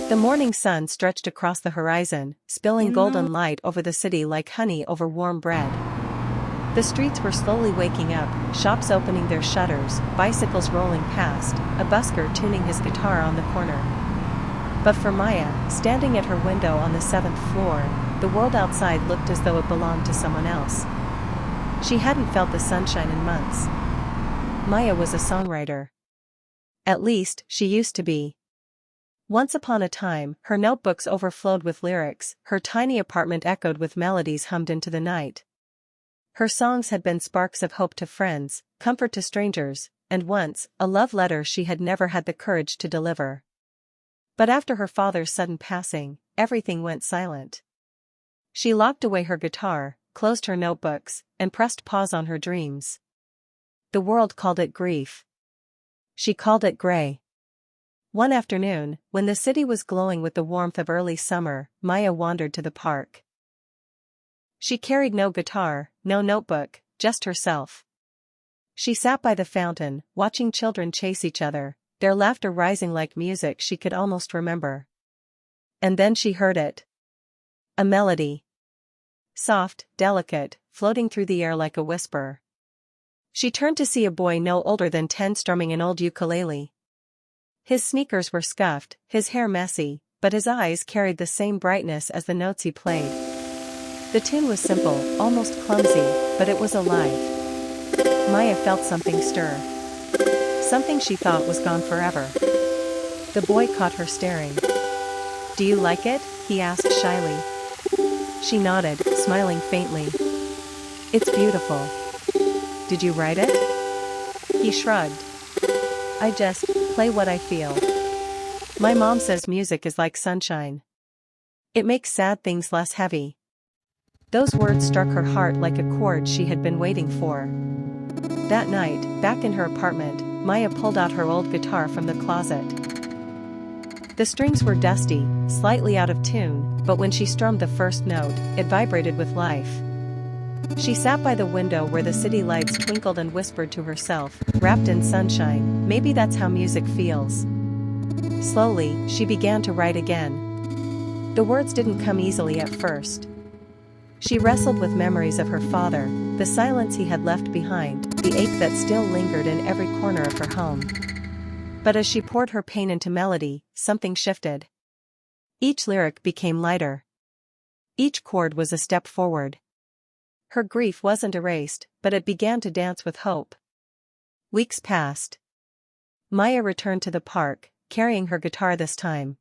The morning sun stretched across the horizon, spilling golden light over the city like honey over warm bread. The streets were slowly waking up, shops opening their shutters, bicycles rolling past, a busker tuning his guitar on the corner. But for Maya, standing at her window on the 7th floor, the world outside looked as though it belonged to someone else. She hadn't felt the sunshine in months. Maya was a songwriter. At least, she used to be. Once upon a time, her notebooks overflowed with lyrics, her tiny apartment echoed with melodies hummed into the night. Her songs had been sparks of hope to friends, comfort to strangers, and once, a love letter she had never had the courage to deliver. But after her father's sudden passing, everything went silent. She locked away her guitar, closed her notebooks, and pressed pause on her dreams. The world called it grief. She called it gray. One afternoon, when the city was glowing with the warmth of early summer, Maya wandered to the park. She carried no guitar, no notebook, just herself. She sat by the fountain, watching children chase each other, their laughter rising like music she could almost remember. And then she heard it. A melody. Soft, delicate, floating through the air like a whisper. She turned to see a boy no older than 10 strumming an old ukulele. His sneakers were scuffed, his hair messy, but his eyes carried the same brightness as the notes he played. The tune was simple, almost clumsy, but it was alive. Maya felt something stir. Something she thought was gone forever. The boy caught her staring. "Do you like it?" he asked shyly. She nodded, smiling faintly. "It's beautiful. Did you write it?" He shrugged. "I just play what I feel. My mom says music is like sunshine. It makes sad things less heavy." Those words struck her heart like a chord she had been waiting for. That night, back in her apartment, Maya pulled out her old guitar from the closet. The strings were dusty, slightly out of tune, but when she strummed the first note, it vibrated with life. She sat by the window where the city lights twinkled and whispered to herself, "Wrapped in sunshine, maybe that's how music feels." Slowly, she began to write again. The words didn't come easily at first. She wrestled with memories of her father, the silence he had left behind, the ache that still lingered in every corner of her home. But as she poured her pain into melody, something shifted. Each lyric became lighter. Each chord was a step forward. Her grief wasn't erased, but it began to dance with hope. Weeks passed. Maya returned to the park, carrying her guitar this time.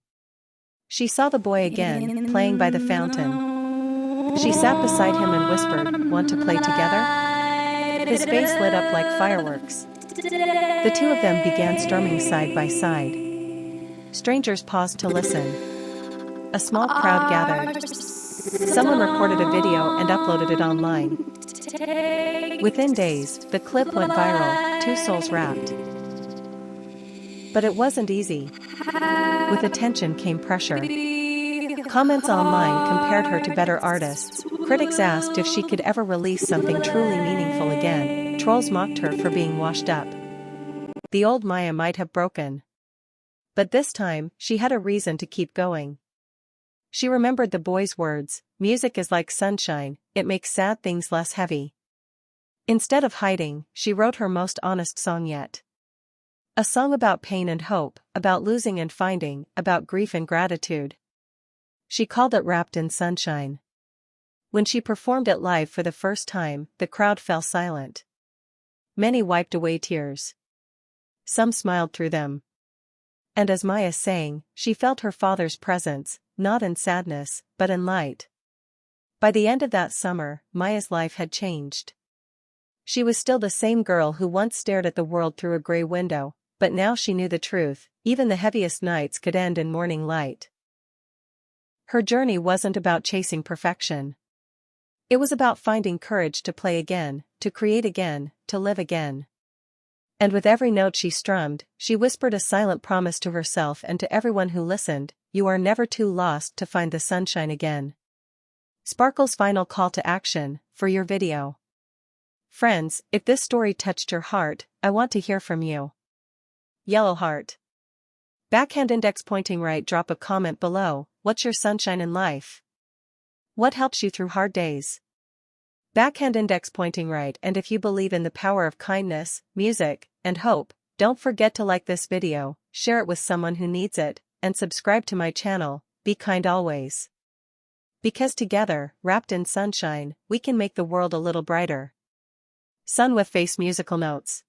She saw the boy again, playing by the fountain. She sat beside him and whispered, "Want to play together?" His face lit up like fireworks. The two of them began strumming side by side. Strangers paused to listen. A small crowd gathered. Someone recorded a video and uploaded it online. Within days, the clip went viral, 2 souls wrapped. But it wasn't easy. With attention came pressure. Comments online compared her to better artists. Critics asked if she could ever release something truly meaningful again. Trolls mocked her for being washed up. The old Maya might have broken. But this time, she had a reason to keep going. She remembered the boy's words, "Music is like sunshine, it makes sad things less heavy." Instead of hiding, she wrote her most honest song yet. A song about pain and hope, about losing and finding, about grief and gratitude. She called it "Wrapped in Sunshine." When she performed it live for the first time, the crowd fell silent. Many wiped away tears. Some smiled through them. And as Maya sang, she felt her father's presence, not in sadness, but in light. By the end of that summer, Maya's life had changed. She was still the same girl who once stared at the world through a gray window, but now she knew the truth, even the heaviest nights could end in morning light. Her journey wasn't about chasing perfection. It was about finding courage to play again, to create again, to live again. And with every note she strummed, she whispered a silent promise to herself and to everyone who listened, "You are never too lost to find the sunshine again." Sparkle's final call to action, for your video. Friends, if this story touched your heart, I want to hear from you. Yellow heart. Backhand index pointing right. Drop a comment below. What's your sunshine in life? What helps you through hard days? Backhand index pointing right. And if you believe in the power of kindness, music, and hope, don't forget to like this video, share it with someone who needs it, and subscribe to my channel. Be kind always. Because together, wrapped in sunshine, we can make the world a little brighter. Sun with Face musical notes.